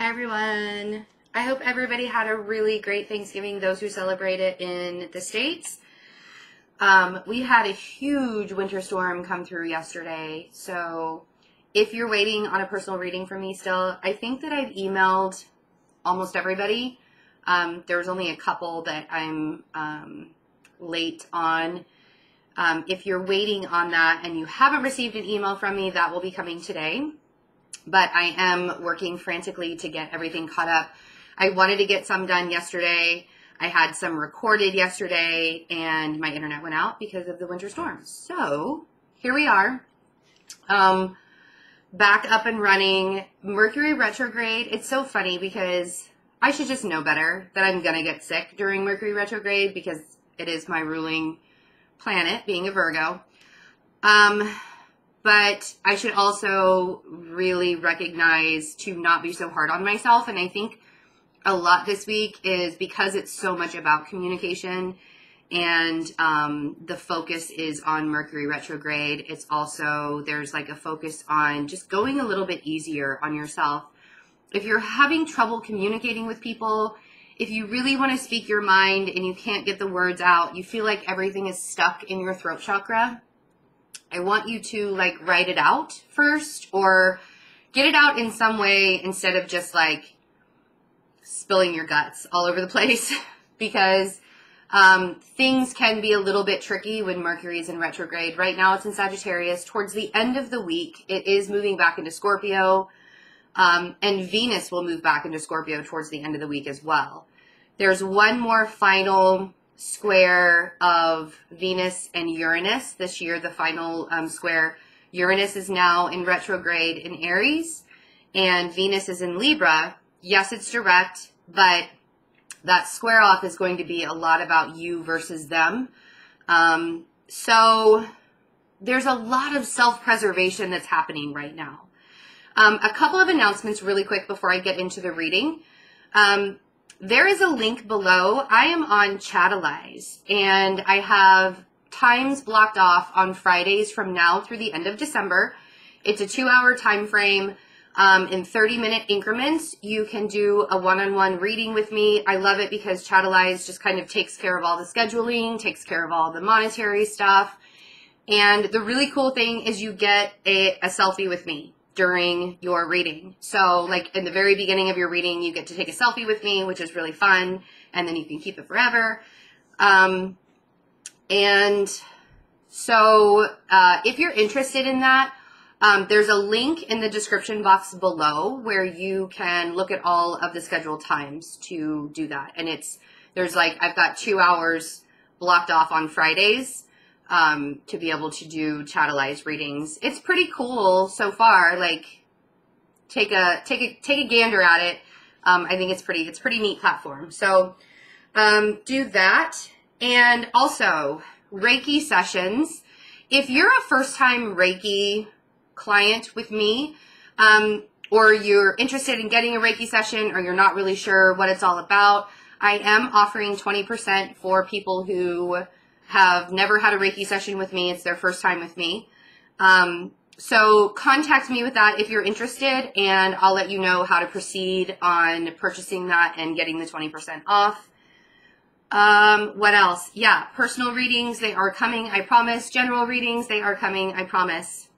Hi everyone. I hope everybody had a really great Thanksgiving, those who celebrate it in the States. We had a huge winter storm come through yesterday, so if you're waiting on a personal reading from me still, I think that I've emailed almost everybody. There was only a couple that I'm late on. If you're waiting on that and you haven't received an email from me, that will be coming today. But I am working frantically to get everything caught up. I wanted to get some done yesterday. I had some recorded yesterday, and my internet went out because of the winter storm. So here we are, back up and running. Mercury retrograde. It's so funny because I should just know better that I'm going to get sick during Mercury retrograde because it is my ruling planet, being a Virgo. But I should also really recognize to not be so hard on myself. And I think a lot this week is because it's so much about communication and the focus is on Mercury retrograde. It's also, there's like a focus on just going a little bit easier on yourself. If you're having trouble communicating with people, if you really want to speak your mind and you can't get the words out, you feel like everything is stuck in your throat chakra, I want you to like write it out first or get it out in some way instead of just like spilling your guts all over the place because things can be a little bit tricky when Mercury is in retrograde. Right now it's in Sagittarius. Towards the end of the week, it is moving back into Scorpio, and Venus will move back into Scorpio towards the end of the week as well. There's one more final square of Venus and Uranus this year, the final square. Uranus is now in retrograde in Aries and Venus is in Libra. Yes, it's direct, but that square off is going to be a lot about you versus them. So there's a lot of self-preservation that's happening right now. A couple of announcements really quick before I get into the reading. There is a link below. I am on Chattalize, and I have times blocked off on Fridays from now through the end of December. It's a 2-hour time frame. In 30-minute increments, you can do a one-on-one reading with me. I love it because Chattalize just kind of takes care of all the scheduling, takes care of all the monetary stuff. And the really cool thing is you get a selfie with me during your reading. So like in the very beginning of your reading, you get to take a selfie with me, which is really fun. And then you can keep it forever. And so if you're interested in that, there's a link in the description box below where you can look at all of the scheduled times to do that. And I've got 2 hours blocked off on Fridays to be able to do Chattalize readings. It's pretty cool so far. Like, take a gander at it. I think it's pretty neat platform. So, do that. And also, Reiki sessions. If you're a first-time Reiki client with me, or you're interested in getting a Reiki session, or you're not really sure what it's all about, I am offering 20% for people who have never had a Reiki session with me. It's their first time with me. So contact me with that if you're interested, and I'll let you know how to proceed on purchasing that and getting the 20% off. What else? Yeah, personal readings, they are coming, I promise. General readings, they are coming, I promise.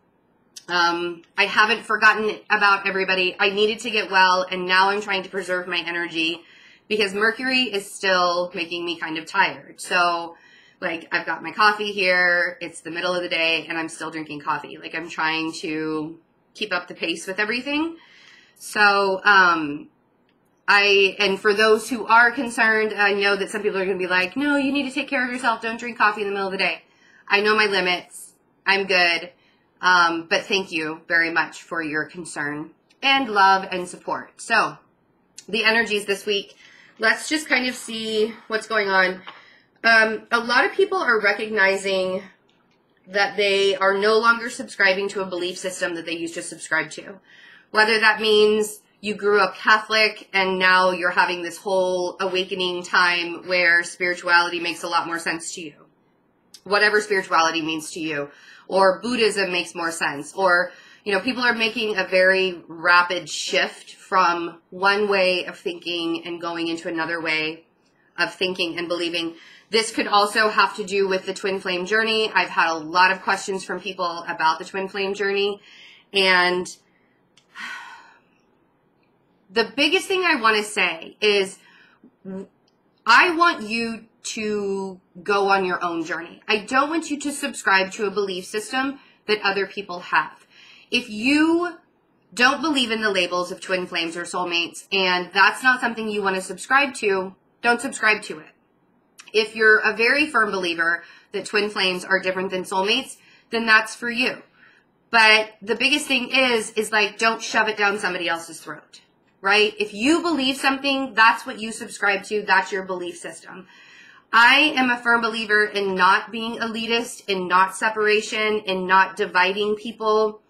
I haven't forgotten about everybody. I needed to get well, and now I'm trying to preserve my energy because Mercury is still making me kind of tired. So, like, I've got my coffee here, it's the middle of the day, and I'm still drinking coffee. Like, I'm trying to keep up the pace with everything. So, and for those who are concerned, I know that some people are going to be like, no, you need to take care of yourself. Don't drink coffee in the middle of the day. I know my limits. I'm good. But thank you very much for your concern and love and support. So, the energies this week, let's just kind of see what's going on. A lot of people are recognizing that they are no longer subscribing to a belief system that they used to subscribe to. Whether that means you grew up Catholic and now you're having this whole awakening time where spirituality makes a lot more sense to you. Whatever spirituality means to you. Or Buddhism makes more sense. Or You know, people are making a very rapid shift from one way of thinking and going into another way of thinking and believing. This could also have to do with the twin flame journey. I've had a lot of questions from people about the twin flame journey. And the biggest thing I want to say is I want you to go on your own journey. I don't want you to subscribe to a belief system that other people have. If you don't believe in the labels of twin flames or soulmates, and that's not something you want to subscribe to, don't subscribe to it. If you're a very firm believer that twin flames are different than soulmates, then that's for you. But the biggest thing is like, don't shove it down somebody else's throat, right? If you believe something, that's what you subscribe to. That's your belief system. I am a firm believer in not being elitist, in not separation, in not dividing people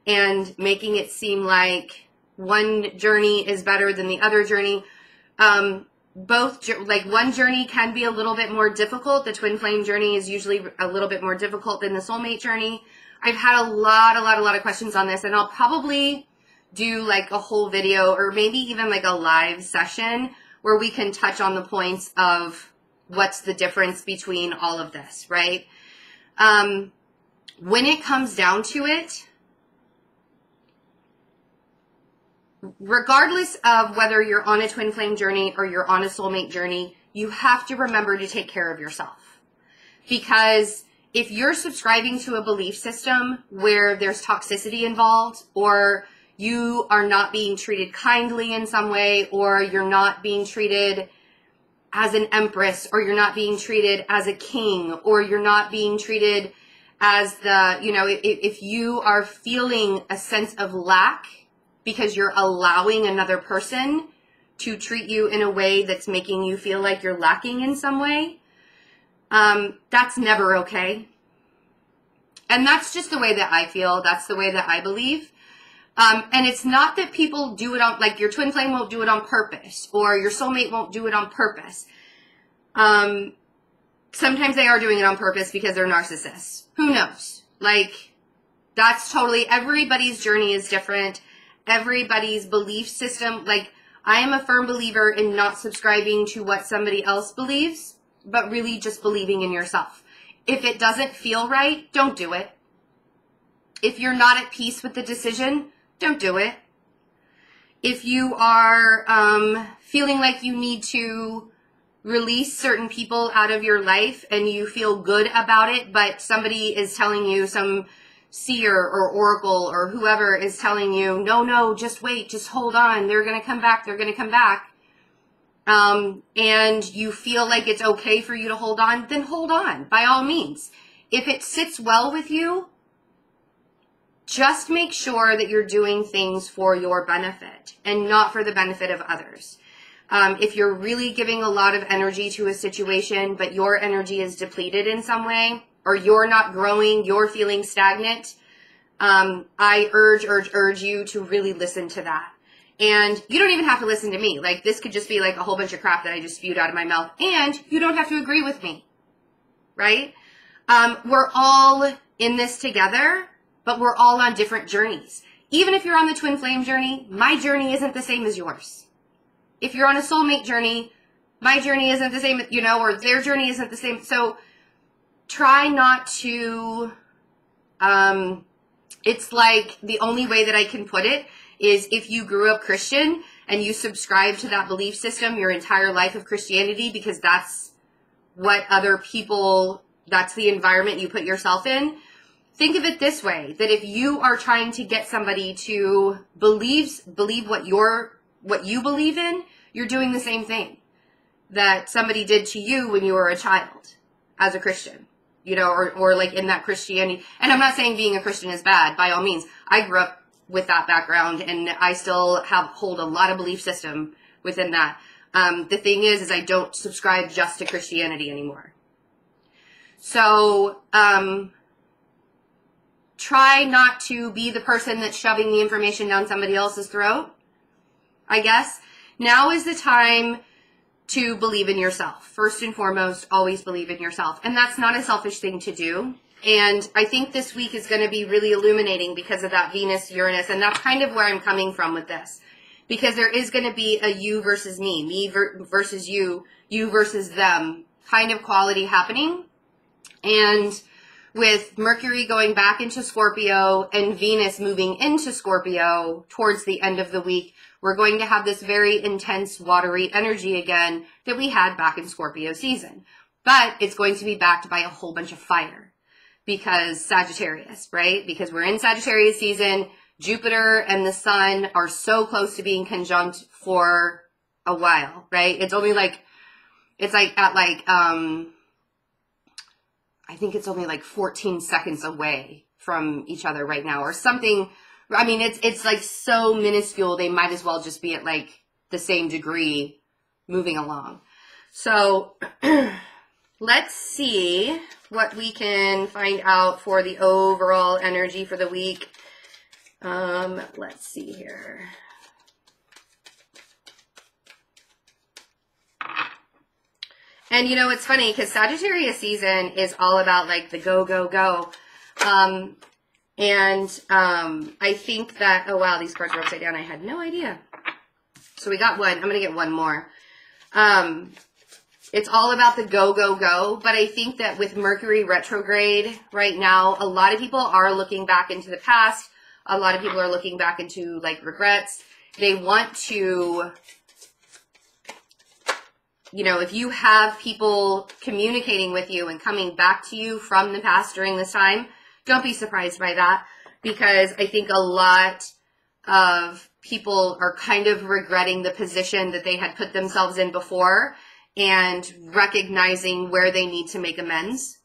and making it seem like one journey is better than the other journey. One journey can be a little bit more difficult. The twin flame journey is usually a little bit more difficult than the soulmate journey. I've had a lot of questions on this, and I'll probably do like a whole video or maybe even like a live session where we can touch on the points of what's the difference between all of this, right? When it comes down to it, regardless of whether you're on a twin flame journey or you're on a soulmate journey, you have to remember to take care of yourself. Because if you're subscribing to a belief system where there's toxicity involved, or you are not being treated kindly in some way, or you're not being treated as an empress, or you're not being treated as a king, or you're not being treated as the, you know, if you are feeling a sense of lack because you're allowing another person to treat you in a way that's making you feel like you're lacking in some way, that's never okay. And that's just the way that I feel. That's the way that I believe. And it's not that people do it on, like your twin flame won't do it on purpose, or your soulmate won't do it on purpose. Sometimes they are doing it on purpose because they're narcissists. Who knows? Like, that's totally, everybody's journey is different. Everybody's belief system, like, I am a firm believer in not subscribing to what somebody else believes, but really just believing in yourself. If it doesn't feel right, don't do it. If you're not at peace with the decision, don't do it. If you are feeling like you need to release certain people out of your life and you feel good about it, but somebody is telling you, some seer or oracle or whoever is telling you, no, just wait, just hold on, they're going to come back, and you feel like it's okay for you to hold on, then hold on, by all means. If it sits well with you, just make sure that you're doing things for your benefit and not for the benefit of others. If you're really giving a lot of energy to a situation, but your energy is depleted in some way, or you're not growing, you're feeling stagnant, I urge you to really listen to that. And you don't even have to listen to me. Like, this could just be like a whole bunch of crap that I just spewed out of my mouth. And you don't have to agree with me, right? We're all in this together, but we're all on different journeys. Even if you're on the twin flame journey, my journey isn't the same as yours. If you're on a soulmate journey, my journey isn't the same, you know, or their journey isn't the same. So try not to, it's like the only way that I can put it is if you grew up Christian and you subscribe to that belief system your entire life of Christianity because that's what other people, that's the environment you put yourself in. Think of it this way, that if you are trying to get somebody to believe what you believe in, you're doing the same thing that somebody did to you when you were a child as a Christian, you know, or like in that Christianity. And I'm not saying being a Christian is bad, by all means. I grew up with that background and I still hold a lot of belief system within that. The thing is I don't subscribe just to Christianity anymore. So, try not to be the person that's shoving the information down somebody else's throat, I guess. Now is the time to believe in yourself. First and foremost, always believe in yourself. And that's not a selfish thing to do. And I think this week is going to be really illuminating because of that Venus-Uranus. And that's kind of where I'm coming from with this. Because there is going to be a you versus me versus you versus them kind of quality happening. And with Mercury going back into Scorpio and Venus moving into Scorpio towards the end of the week, we're going to have this very intense watery energy again that we had back in Scorpio season. But it's going to be backed by a whole bunch of fire. Because Sagittarius, right? Because we're in Sagittarius season. Jupiter and the sun are so close to being conjunct for a while, right? It's only like, it's like at like, I think it's only like 14 seconds away from each other right now or something. I mean, it's like so minuscule. They might as well just be at like the same degree moving along. So let's see what we can find out for the overall energy for the week. Let's see here. And you know, it's funny because Sagittarius season is all about like the go, go, go. I think that, oh wow, these cards are upside down. I had no idea. So we got one. I'm going to get one more. It's all about the go, go, go. But I think that with Mercury retrograde right now, a lot of people are looking back into the past. A lot of people are looking back into like regrets. They want to, you know, if you have people communicating with you and coming back to you from the past during this time, don't be surprised by that. Because I think a lot of people are kind of regretting the position that they had put themselves in before, and recognizing where they need to make amends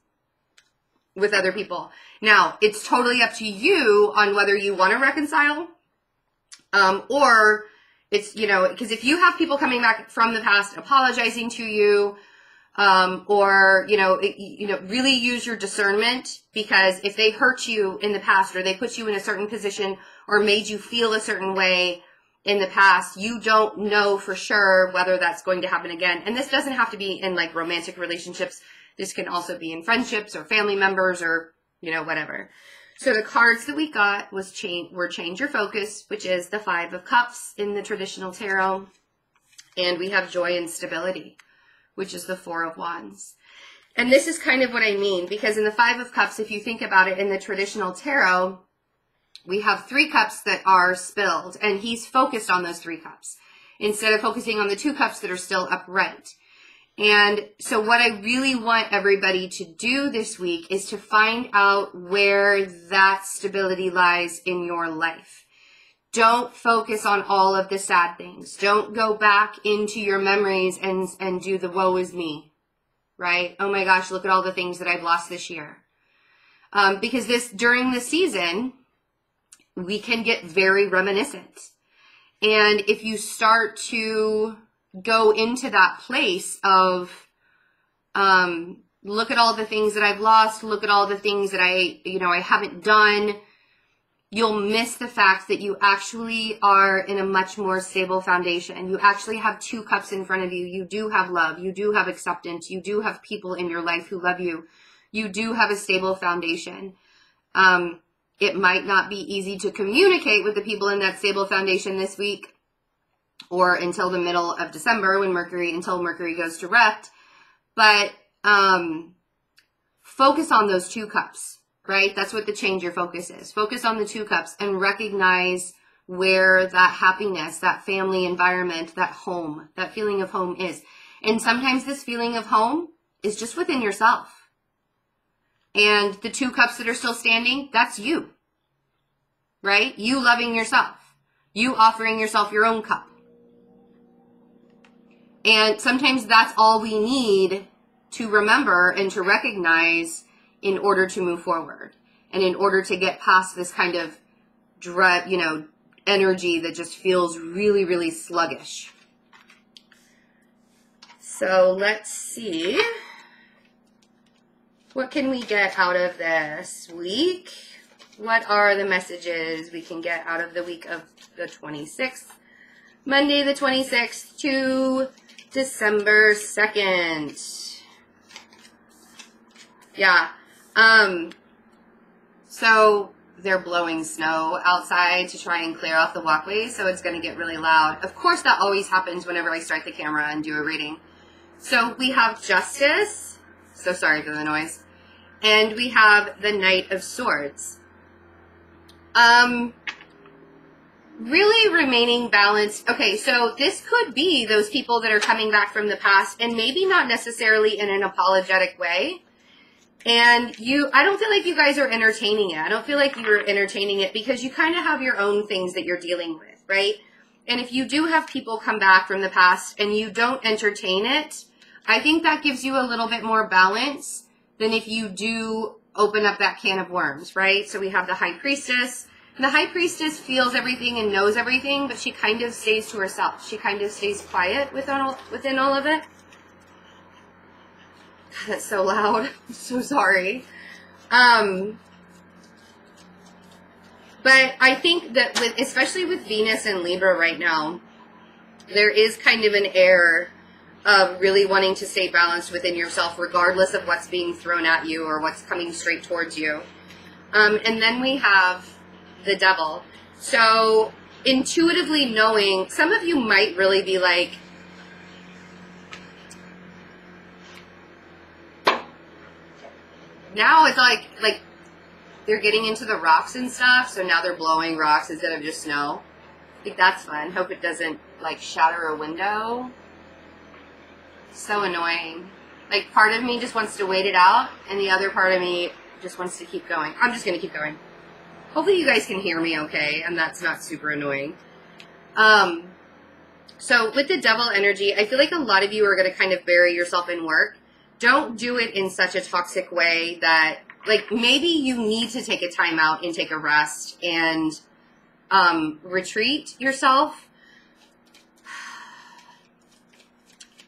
with other people. Now, it's totally up to you on whether you want to reconcile, or it's, you know, because if you have people coming back from the past apologizing to you, or, you know, really use your discernment, because if they hurt you in the past or they put you in a certain position or made you feel a certain way in the past, you don't know for sure whether that's going to happen again. And this doesn't have to be in like romantic relationships. This can also be in friendships or family members or, you know, whatever. So the cards that we got were Change Your Focus, which is the 5 of Cups in the traditional tarot. And we have Joy and Stability, which is the 4 of Wands. And this is kind of what I mean, because in the 5 of Cups, if you think about it in the traditional tarot, we have 3 cups that are spilled, and he's focused on those 3 cups instead of focusing on the 2 cups that are still upright. And so what I really want everybody to do this week is to find out where that stability lies in your life. Don't focus on all of the sad things. Don't go back into your memories and do the woe is me, right? Oh my gosh, look at all the things that I've lost this year. Because during the season, we can get very reminiscent. And if you start to go into that place of, look at all the things that I've lost, look at all the things that I haven't done, you'll miss the fact that you actually are in a much more stable foundation. You actually have 2 cups in front of you. You do have love. You do have acceptance. You do have people in your life who love you. You do have a stable foundation. It might not be easy to communicate with the people in that stable foundation this week or until the middle of December until Mercury goes direct. But focus on those 2 cups, right? That's what the Change Your Focus is. Focus on the 2 cups and recognize where that happiness, that family environment, that home, that feeling of home is. And sometimes this feeling of home is just within yourself. And the 2 cups that are still standing, that's you, right? You loving yourself. You offering yourself your own cup. And sometimes that's all we need to remember and to recognize in order to move forward. And in order to get past this kind of energy that just feels really, really sluggish. So let's see. What can we get out of this week? What are the messages we can get out of the week of the 26th? Monday the 26th to December 2nd. Yeah. So they're blowing snow outside to try and clear off the walkways, so it's going to get really loud. Of course, that always happens whenever I start the camera and do a reading. So we have Justice. So sorry for the noise. And we have the Knight of Swords. Really remaining balanced. Okay, so this could be those people that are coming back from the past, and maybe not necessarily in an apologetic way. And I don't feel like you guys are entertaining it. I don't feel like you're entertaining it because you kind of have your own things that you're dealing with, right? And if you do have people come back from the past and you don't entertain it, I think that gives you a little bit more balance than if you do open up that can of worms, right? So we have the High Priestess. And the High Priestess feels everything and knows everything, but she kind of stays to herself. She kind of stays quiet within all of it. God, that's so loud. I'm so sorry. But I think that especially with Venus and Libra right now, there is kind of an air of really wanting to stay balanced within yourself, regardless of what's being thrown at you or what's coming straight towards you. And then we have the Devil. So intuitively knowing, some of you might really be like, now it's like they're getting into the rocks and stuff, so now they're blowing rocks instead of just snow. I think that's fun. Hope it doesn't like shatter a window. So annoying. Like, part of me just wants to wait it out, and the other part of me just wants to keep going. I'm just going to keep going. Hopefully you guys can hear me okay, and that's not super annoying. So with the Devil energy, I feel like a lot of you are going to kind of bury yourself in work. Don't do it in such a toxic way that, like, maybe you need to take a time out and take a rest and retreat yourself.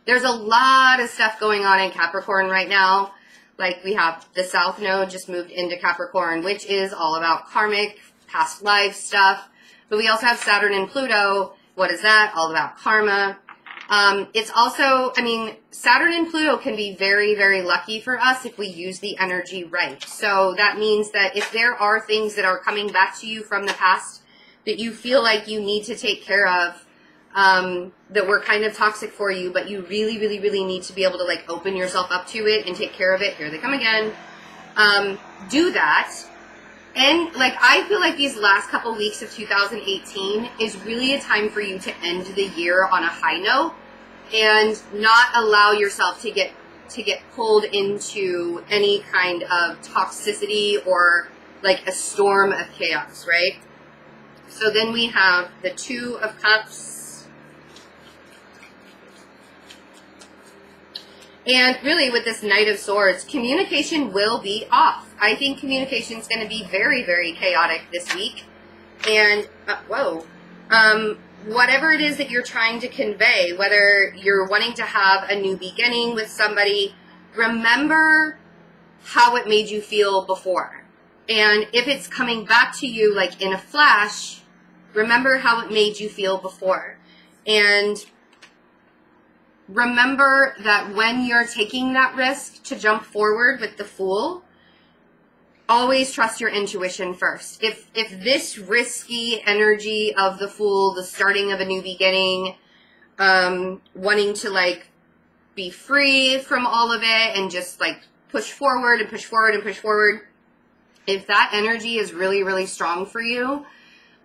There's a lot of stuff going on in Capricorn right now. Like, we have the South Node just moved into Capricorn, which is all about karmic, past life stuff. But we also have Saturn and Pluto. What is that? All about karma. It's also, I mean, Saturn and Pluto can be very, very lucky for us if we use the energy right. So that means that if there are things that are coming back to you from the past that you feel like you need to take care of, that were kind of toxic for you, but you really, really, really need to be able to, like, open yourself up to it and take care of it. Here they come again. Do that. And, like, I feel like these last couple weeks of 2018 is really a time for you to end the year on a high note and not allow yourself to get pulled into any kind of toxicity or, like, a storm of chaos, right? So then we have the Two of Cups. And really, with this Knight of Swords, communication will be off. I think communication is going to be very, very chaotic this week. And, whatever it is that you're trying to convey, whether you're wanting to have a new beginning with somebody, remember how it made you feel before. And if it's coming back to you, like, in a flash, remember how it made you feel before. And remember that when you're taking that risk to jump forward with the Fool, always trust your intuition first. If this risky energy of the Fool, the starting of a new beginning, wanting to, like, be free from all of it and just, like, push forward and push forward and push forward, if that energy is really, really strong for you,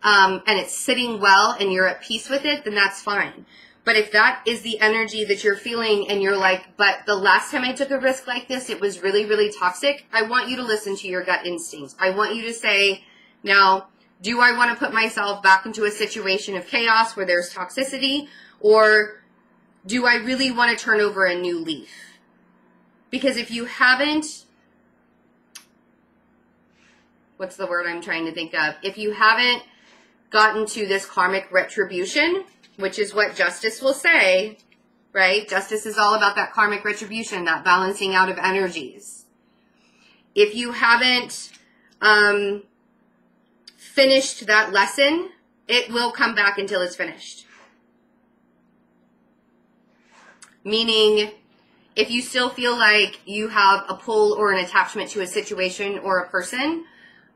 and it's sitting well and you're at peace with it, then that's fine. But if that is the energy that you're feeling and you're like, but the last time I took a risk like this, it was really, really toxic, I want you to listen to your gut instincts. I want you to say, now, do I want to put myself back into a situation of chaos where there's toxicity? Or do I really want to turn over a new leaf? Because if you haven't, what's the word I'm trying to think of? If you haven't gotten to this karmic retribution, which is what Justice will say, right? Justice is all about that karmic retribution, that balancing out of energies. If you haven't finished that lesson, it will come back until it's finished. Meaning, if you still feel like you have a pull or an attachment to a situation or a person,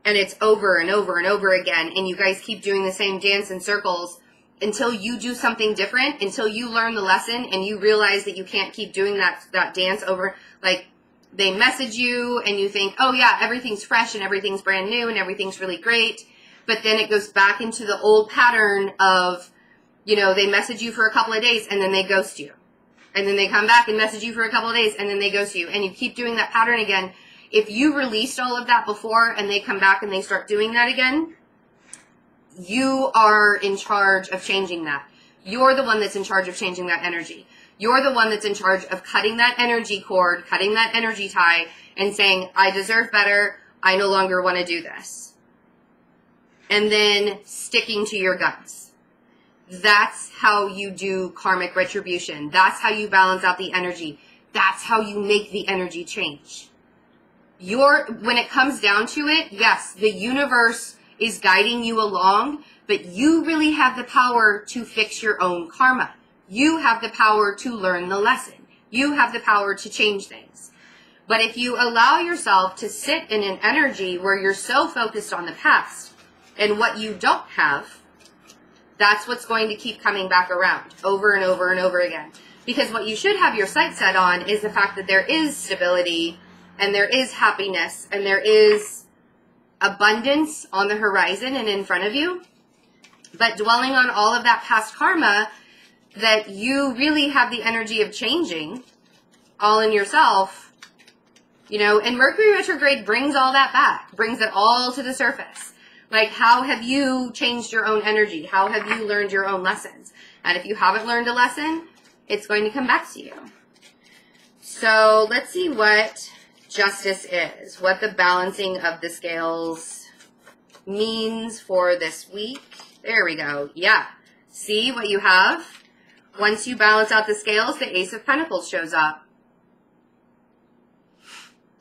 And it's over and over and over again. And you guys keep doing the same dance in circles until you do something different, until you learn the lesson and you realize that you can't keep doing that dance over. Like, they message you and you think, oh yeah, everything's fresh and everything's brand new and everything's really great. But then it goes back into the old pattern of, you know, they message you for a couple of days and then they ghost you. And then they come back and message you for a couple of days and then they ghost you. And you keep doing that pattern again. If you released all of that before and they come back and they start doing that again, you are in charge of changing that. You're the one that's in charge of changing that energy. You're the one that's in charge of cutting that energy cord, cutting that energy tie, and saying, I deserve better. I no longer want to do this. And then sticking to your guns. That's how you do karmic retribution. That's how you balance out the energy. That's how you make the energy change. When it comes down to it, yes, the universe is guiding you along, but you really have the power to fix your own karma. You have the power to learn the lesson. You have the power to change things. But if you allow yourself to sit in an energy where you're so focused on the past and what you don't have, that's what's going to keep coming back around over and over and over again. Because what you should have your sight set on is the fact that there is stability and there is happiness and there is abundance on the horizon and in front of you. But dwelling on all of that past karma that you really have the energy of changing all in yourself, you know, and Mercury retrograde brings all that back, brings it all to the surface. Like, how have you changed your own energy? How have you learned your own lessons? And if you haven't learned a lesson, it's going to come back to you. So let's see what justice is, what the balancing of the scales means for this week. There we go. Yeah. See what you have? Once you balance out the scales, the Ace of Pentacles shows up.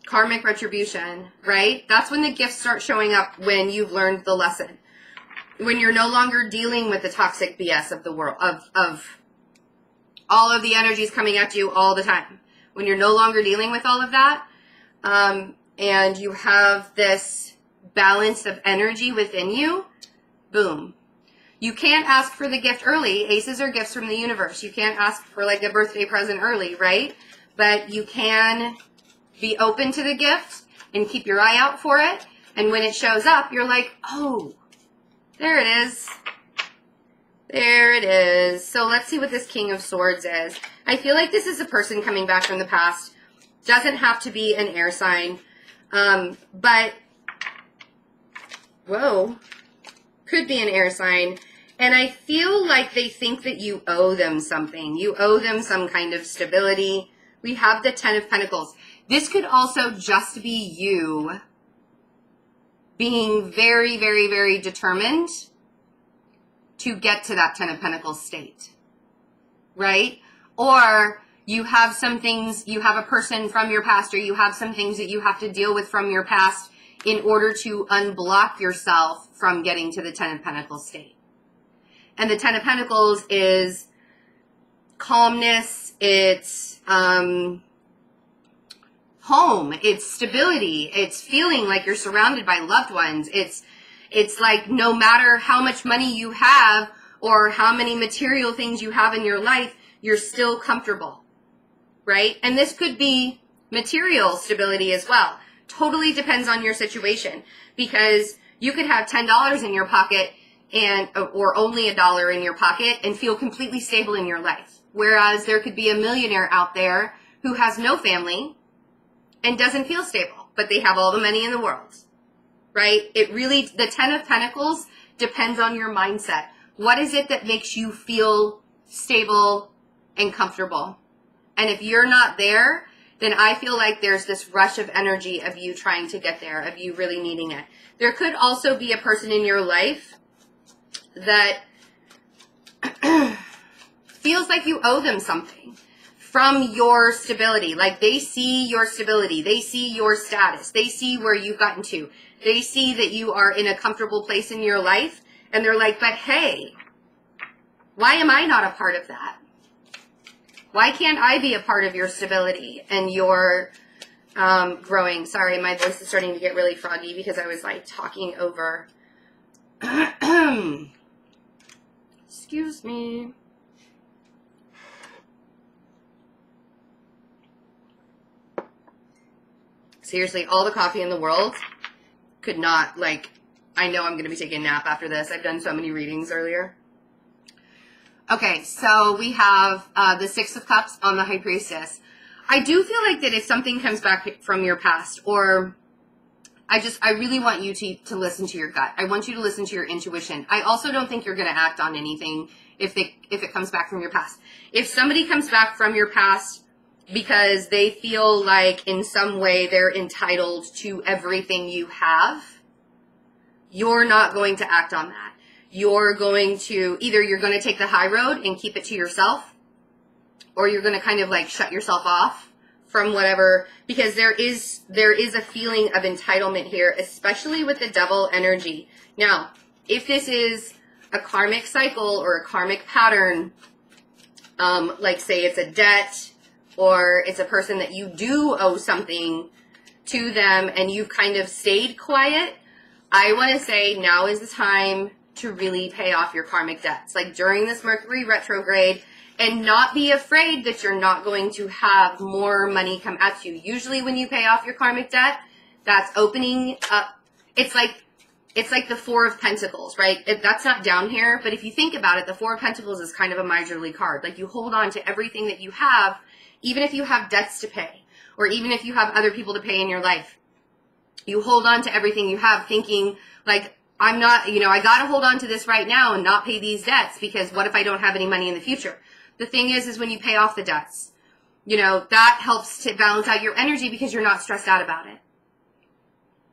Karmic retribution, right? That's when the gifts start showing up, when you've learned the lesson. When you're no longer dealing with the toxic BS of the world, of all of the energies coming at you all the time. When you're no longer dealing with all of that, and you have this balance of energy within you, boom. You can't ask for the gift early. Aces are gifts from the universe. You can't ask for like a birthday present early, right? But you can be open to the gift and keep your eye out for it. And when it shows up, you're like, oh, there it is. There it is. So let's see what this King of Swords is. I feel like this is a person coming back from the past. Doesn't have to be an air sign. But, whoa, could be an air sign. And I feel like they think that you owe them something. You owe them some kind of stability. We have the Ten of Pentacles. This could also just be you being very, very, very determined to get to that Ten of Pentacles state, right? Or you have some things, you have a person from your past, or you have some things that you have to deal with from your past in order to unblock yourself from getting to the Ten of Pentacles state. And the Ten of Pentacles is calmness, it's home, it's stability, it's feeling like you're surrounded by loved ones. It's like no matter how much money you have or how many material things you have in your life, you're still comfortable, right? And this could be material stability as well. Totally depends on your situation, because you could have $10 in your pocket or only $1 in your pocket and feel completely stable in your life. Whereas there could be a millionaire out there who has no family and doesn't feel stable, but they have all the money in the world, right? It really, the Ten of Pentacles depends on your mindset. What is it that makes you feel stable and comfortable? And if you're not there, then I feel like there's this rush of energy of you trying to get there, of you really needing it. There could also be a person in your life that feels like you owe them something from your stability. Like they see your stability. They see your status. They see where you've gotten to. They see that you are in a comfortable place in your life. And they're like, but hey, why am I not a part of that? Why can't I be a part of your stability and your growing. Sorry, my voice is starting to get really froggy because I was like talking over. Excuse me. Seriously, all the coffee in the world could not, like, I know I'm going to be taking a nap after this. I've done so many readings earlier. Okay, so we have the Six of Cups on the High Priestess. I do feel like that if something comes back from your past, or I really want you to listen to your gut. I want you to listen to your intuition. I also don't think you're going to act on anything if it comes back from your past. If somebody comes back from your past because they feel like in some way they're entitled to everything you have, you're not going to act on that. You're going to, either you're going to take the high road and keep it to yourself, or you're going to kind of like shut yourself off from whatever, because there is a feeling of entitlement here, especially with the Devil energy. Now, if this is a karmic cycle or a karmic pattern, like say it's a debt, or it's a person that you do owe something to them and you've kind of stayed quiet, I want to say now is the time to really pay off your karmic debts. Like during this Mercury retrograde, and not be afraid that you're not going to have more money come at you. Usually when you pay off your karmic debt, that's opening up. It's like the Four of Pentacles, right? That's not down here, but if you think about it, the Four of Pentacles is kind of a miserly card. Like you hold on to everything that you have, even if you have debts to pay, or even if you have other people to pay in your life. You hold on to everything you have thinking like, I'm not, I got to hold on to this right now and not pay these debts because what if I don't have any money in the future? The thing is when you pay off the debts, that helps to balance out your energy because you're not stressed out about it,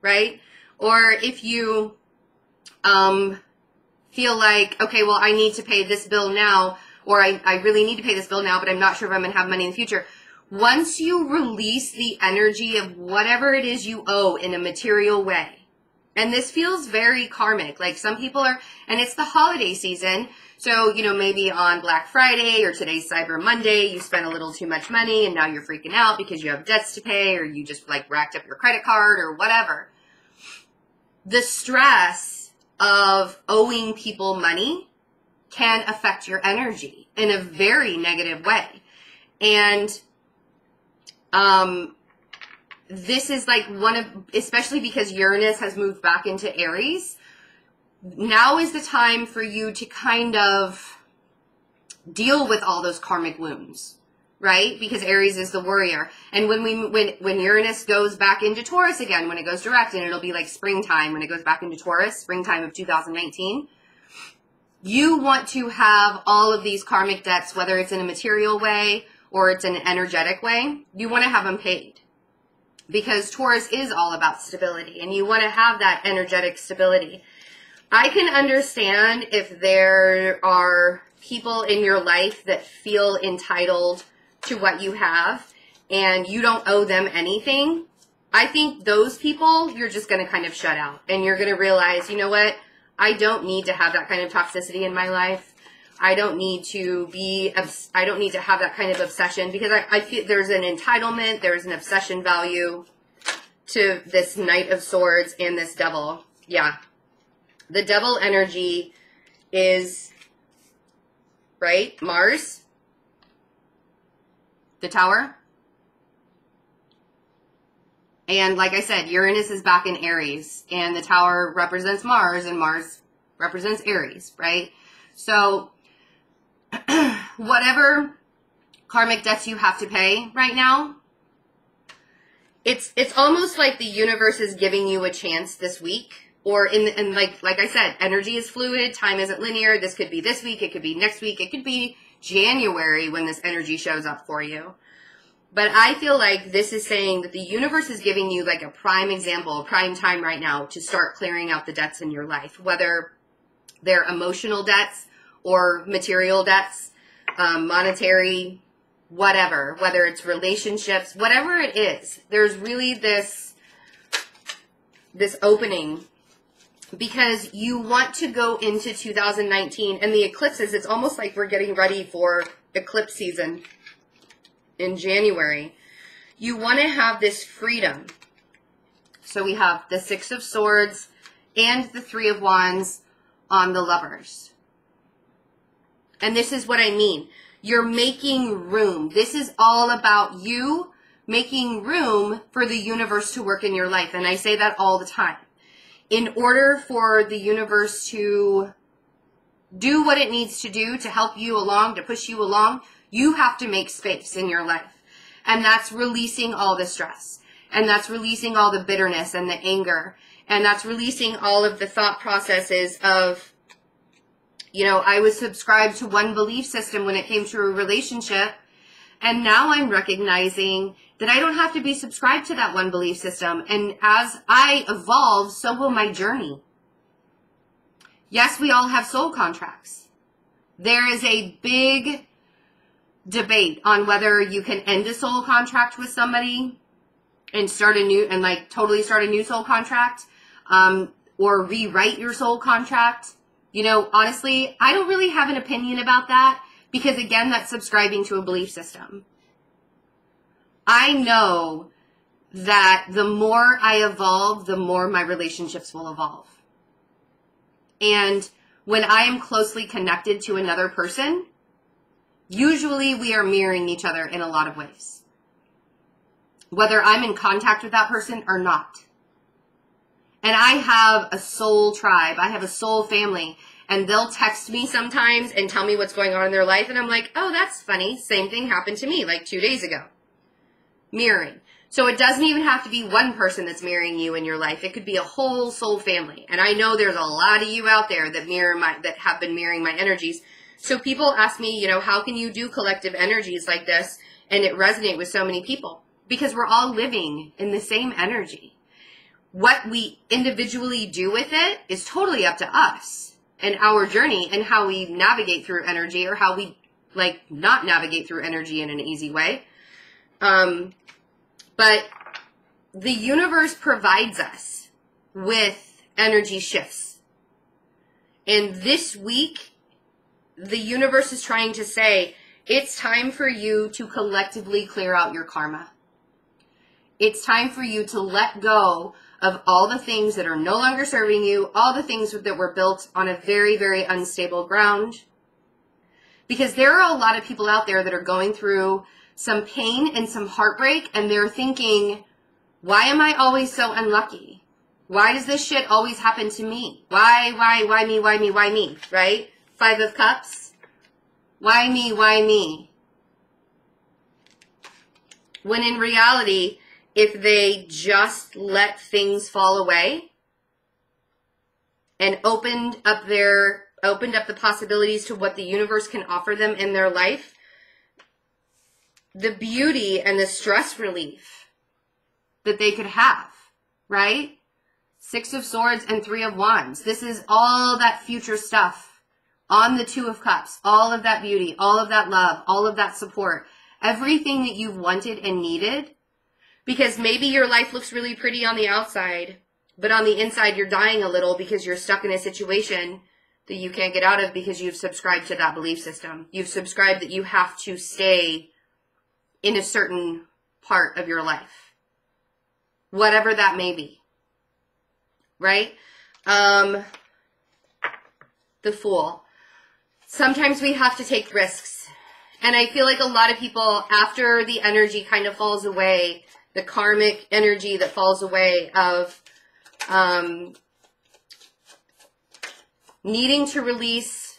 right? Or if you feel like, okay, well, I need to pay this bill now, or I really need to pay this bill now, but I'm not sure if I'm going to have money in the future. Once you release the energy of whatever it is you owe in a material way, and this feels very karmic, like some people are, and it's the holiday season, so, maybe on Black Friday or today's Cyber Monday, you spent a little too much money and now you're freaking out because you have debts to pay, or you just like racked up your credit card or whatever. The stress of owing people money can affect your energy in a very negative way. And this is like especially because Uranus has moved back into Aries, now is the time for you to kind of deal with all those karmic wounds, right? Because Aries is the warrior. And when Uranus goes back into Taurus again, when it goes direct, and it'll be like springtime when it goes back into Taurus, springtime of 2019, you want to have all of these karmic debts, whether it's in a material way or it's in an energetic way, you want to have them paid. Because Taurus is all about stability, and you want to have that energetic stability. I can understand if there are people in your life that feel entitled to what you have and you don't owe them anything. I think those people, you're just going to kind of shut out, and you're going to realize, you know what? I don't need to have that kind of toxicity in my life. I don't need to have that kind of obsession, because I feel there's an entitlement, there's an obsession value to this Knight of Swords and this Devil. Yeah. The Devil energy is, right, Mars, the Tower. And like I said, Uranus is back in Aries, and the Tower represents Mars, and Mars represents Aries, right? So whatever karmic debts you have to pay right now, it's almost like the universe is giving you a chance this week. Or like I said, energy is fluid, time isn't linear. This could be this week, it could be next week, it could be January when this energy shows up for you. But I feel like this is saying that the universe is giving you like a prime example, a prime time right now to start clearing out the debts in your life, whether they're emotional debts or material debts, monetary, whatever, whether it's relationships, whatever it is. There's really this opening, because you want to go into 2019, and the eclipses, it's almost like we're getting ready for eclipse season in January. you want to have this freedom. So we have the Six of Swords and the Three of Wands on the Lovers. And this is what I mean. You're making room. This is all about you making room for the universe to work in your life. And I say that all the time. In order for the universe to do what it needs to do to help you along, to push you along, you have to make space in your life. And that's releasing all the stress. And that's releasing all the bitterness and the anger. And that's releasing all of the thought processes of, you know, I was subscribed to one belief system when it came to a relationship. And now I'm recognizing that I don't have to be subscribed to that one belief system. And as I evolve, so will my journey. Yes, we all have soul contracts. There is a big debate on whether you can end a soul contract with somebody and start a new, and like totally start a new soul contract, or rewrite your soul contract. You know, honestly, I don't really have an opinion about that because, again, that's subscribing to a belief system. I know that the more I evolve, the more my relationships will evolve. And when I am closely connected to another person, usually we are mirroring each other in a lot of ways, whether I'm in contact with that person or not. And I have a soul tribe. I have a soul family. And they'll text me sometimes and tell me what's going on in their life. And I'm like, oh, that's funny. Same thing happened to me like 2 days ago. Mirroring. So it doesn't even have to be one person that's mirroring you in your life. It could be a whole soul family. And I know there's a lot of you out there that have been mirroring my energies. So people ask me, you know, how can you do collective energies like this and it resonate with so many people? Because we're all living in the same energy. What we individually do with it is totally up to us and our journey and how we navigate through energy, or how we not navigate through energy in an easy way. But the universe provides us with energy shifts. And this week, the universe is trying to say, it's time for you to collectively clear out your karma. It's time for you to let go of all the things that are no longer serving you, all the things that were built on a very, very unstable ground. Because there are a lot of people out there that are going through some pain and some heartbreak, and they're thinking, why am I always so unlucky? Why does this shit always happen to me? Why me, right? Five of Cups. Why me? When in reality, if they just let things fall away and opened up the possibilities to what the universe can offer them in their life, the beauty and the stress relief that they could have, right? Six of Swords and Three of Wands. This is all that future stuff on the Two of Cups, all of that beauty, all of that love, all of that support, everything that you've wanted and needed. Because maybe your life looks really pretty on the outside, but on the inside you're dying a little because you're stuck in a situation that you can't get out of because you've subscribed to that belief system. You've subscribed that you have to stay in a certain part of your life, whatever that may be, right? The Fool. Sometimes we have to take risks. And I feel like a lot of people, after the energy kind of falls away, the karmic energy that falls away of needing to release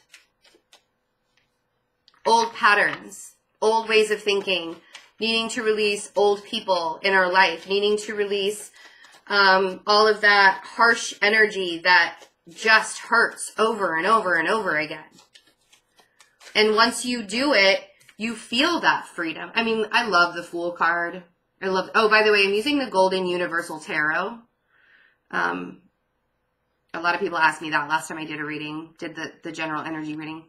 old patterns, old ways of thinking, needing to release old people in our life, needing to release all of that harsh energy that just hurts over and over and over again. And once you do it, you feel that freedom. I mean, I love the Fool card. Oh, by the way, I'm using the Golden Universal Tarot. A lot of people asked me that last time I did a reading, did the general energy reading.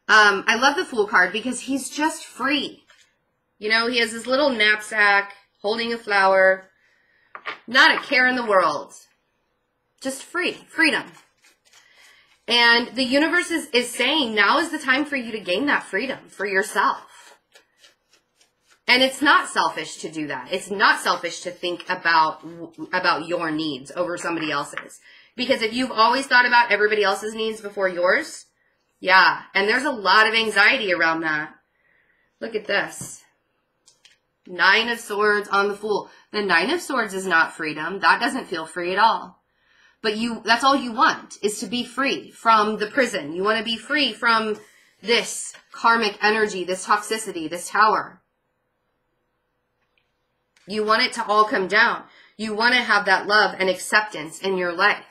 I love the Fool card because he's just free. You know, he has his little knapsack, holding a flower, not a care in the world. Just freedom. And the universe is saying now is the time for you to gain that freedom for yourself. And it's not selfish to do that. It's not selfish to think about your needs over somebody else's. Because if you've always thought about everybody else's needs before yours, yeah, and there's a lot of anxiety around that. Look at this. 9 of Swords on the Fool. The 9 of Swords is not freedom. That doesn't feel free at all. But that's all you want, is to be free from the prison. You want to be free from this karmic energy, this toxicity, this tower. You want it to all come down. You want to have that love and acceptance in your life.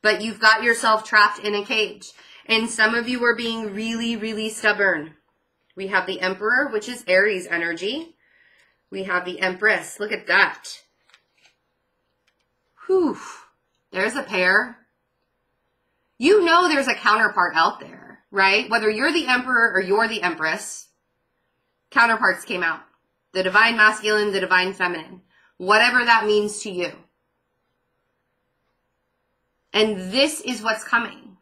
But you've got yourself trapped in a cage. And some of you are being really, really stubborn. We have the Emperor, which is Aries energy. We have the Empress. Look at that. Whew. There's a pair. You know there's a counterpart out there, right? Whether you're the Emperor or you're the Empress, counterparts came out. The Divine Masculine, the Divine Feminine. Whatever that means to you. And this is what's coming.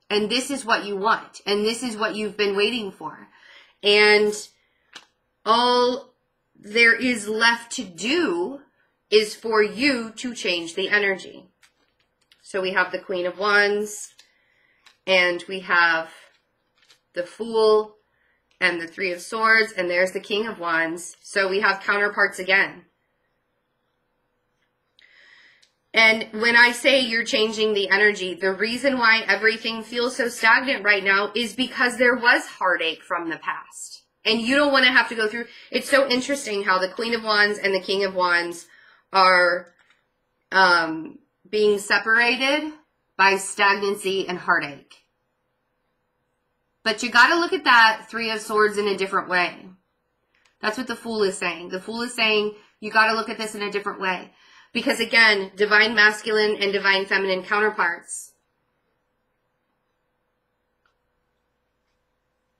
And this is what you want. And this is what you've been waiting for. And all there is left to do is for you to change the energy. So we have the Queen of Wands, and we have the Fool, and the 3 of Swords, and there's the King of Wands. So we have counterparts again. And when I say you're changing the energy, the reason why everything feels so stagnant right now is because there was heartache from the past. And you don't want to have to go through. It's so interesting how the Queen of Wands and the King of Wands are being separated by stagnancy and heartache. But you got to look at that 3 of Swords in a different way. That's what the Fool is saying. The Fool is saying you got to look at this in a different way. Because again, Divine Masculine and Divine Feminine counterparts.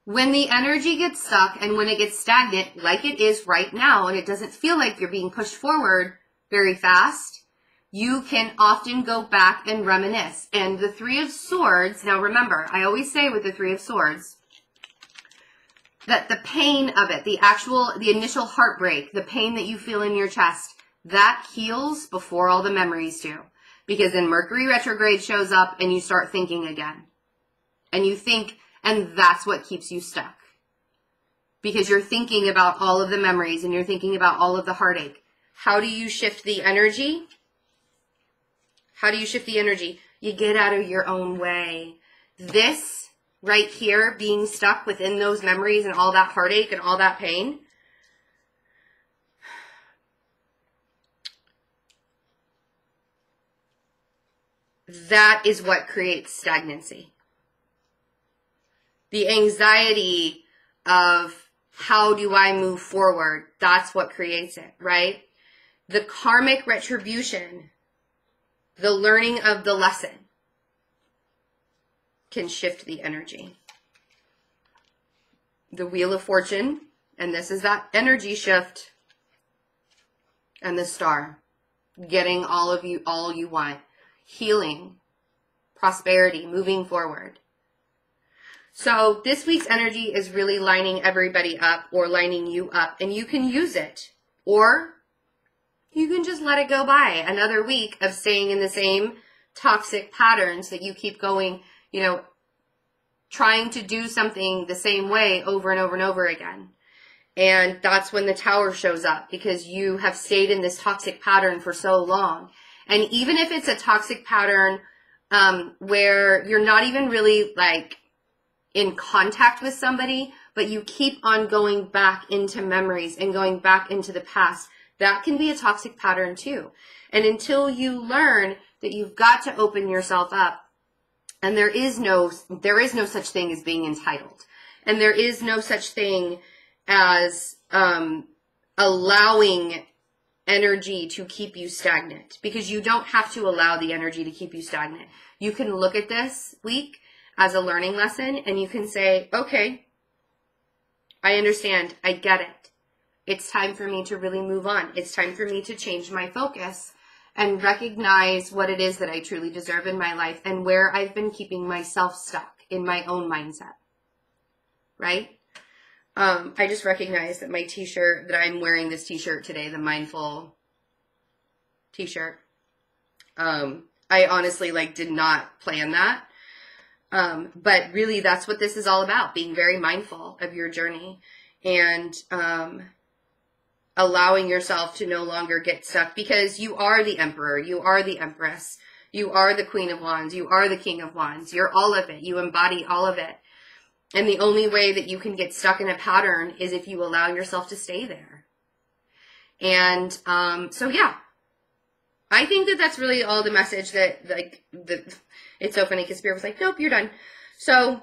When the energy gets stuck and when it gets stagnant, like it is right now, and it doesn't feel like you're being pushed forward very fast, you can often go back and reminisce. And the 3 of Swords, now remember, I always say with the 3 of Swords, that the pain of it, the initial heartbreak, the pain that you feel in your chest, that heals before all the memories do. Because then Mercury retrograde shows up and you start thinking again. And you think, and that's what keeps you stuck. Because you're thinking about all of the memories and you're thinking about all of the heartache. How do you shift the energy? How do you shift the energy? You get out of your own way. This right here, being stuck within those memories and all that heartache and all that pain, that is what creates stagnancy. The anxiety of how do I move forward, that's what creates it, right? The karmic retribution, the learning of the lesson, can shift the energy. The Wheel of Fortune, and this is that energy shift, and the Star, getting all you want. Healing, prosperity, moving forward. So this week's energy is really lining everybody up or lining you up, and you can use it, or you can just let it go by. Another week of staying in the same toxic patterns that you keep going, you know, trying to do something the same way over and over and over again. And that's when the Tower shows up, because you have stayed in this toxic pattern for so long. And even if it's a toxic pattern where you're not even really like in contact with somebody, but you keep on going back into memories and going back into the past, that can be a toxic pattern too. And until you learn that you've got to open yourself up, and there is no such thing as being entitled, and there is no such thing as allowing energy to keep you stagnant, because you don't have to allow the energy to keep you stagnant. You can look at this week as a learning lesson and you can say, okay, I understand. I get it. It's time for me to really move on. It's time for me to change my focus and recognize what it is that I truly deserve in my life and where I've been keeping myself stuck in my own mindset. Right? I just recognized that my t-shirt, that I'm wearing this t-shirt today, the Mindful t-shirt. I honestly did not plan that. But really that's what this is all about, being very mindful of your journey and, allowing yourself to no longer get stuck, because you are the Emperor, you are the Empress, you are the Queen of Wands, you are the King of Wands, you're all of it, you embody all of it. And the only way that you can get stuck in a pattern is if you allow yourself to stay there. And so yeah, I think that that's really all the message that, it's so funny because Spirit was like, nope, you're done. So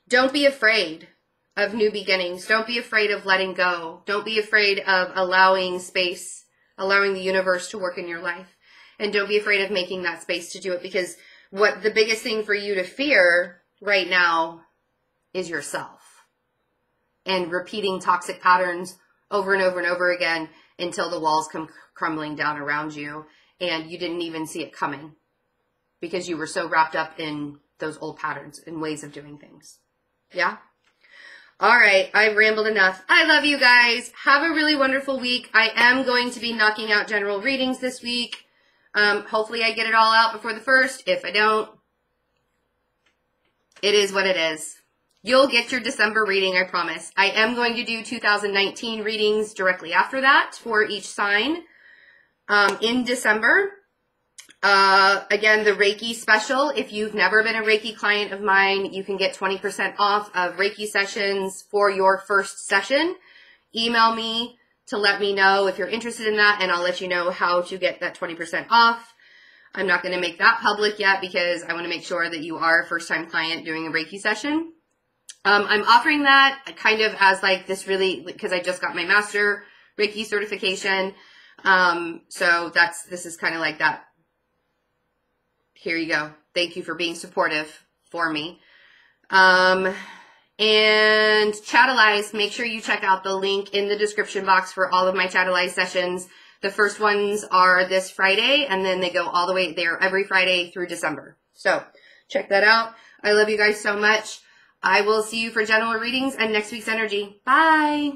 don't be afraid of new beginnings. Don't be afraid of letting go. Don't be afraid of allowing space, allowing the universe to work in your life. And don't be afraid of making that space to do it, because what the biggest thing for you to fear right now is yourself. And repeating toxic patterns over and over and over again until the walls come crumbling down around you and you didn't even see it coming because you were so wrapped up in those old patterns and ways of doing things. Yeah? All right, I've rambled enough. I love you guys. Have a really wonderful week. I am going to be knocking out general readings this week. Hopefully I get it all out before the 1st. If I don't, it is what it is. You'll get your December reading, I promise. I am going to do 2019 readings directly after that for each sign in December. Again, the Reiki special. If you've never been a Reiki client of mine, you can get 20% off of Reiki sessions for your first session. Email me to let me know if you're interested in that, and I'll let you know how to get that 20% off. I'm not going to make that public yet because I want to make sure that you are a first-time client doing a Reiki session. I'm offering that kind of as this really, because I just got my Master Reiki certification. So this is kind of like that. Here you go. Thank you for being supportive for me. And Chatelize, make sure you check out the link in the description box for all of my Chatelize sessions. The first ones are this Friday, and then they go all the way there every Friday through December. So check that out. I love you guys so much. I will see you for general readings and next week's energy. Bye.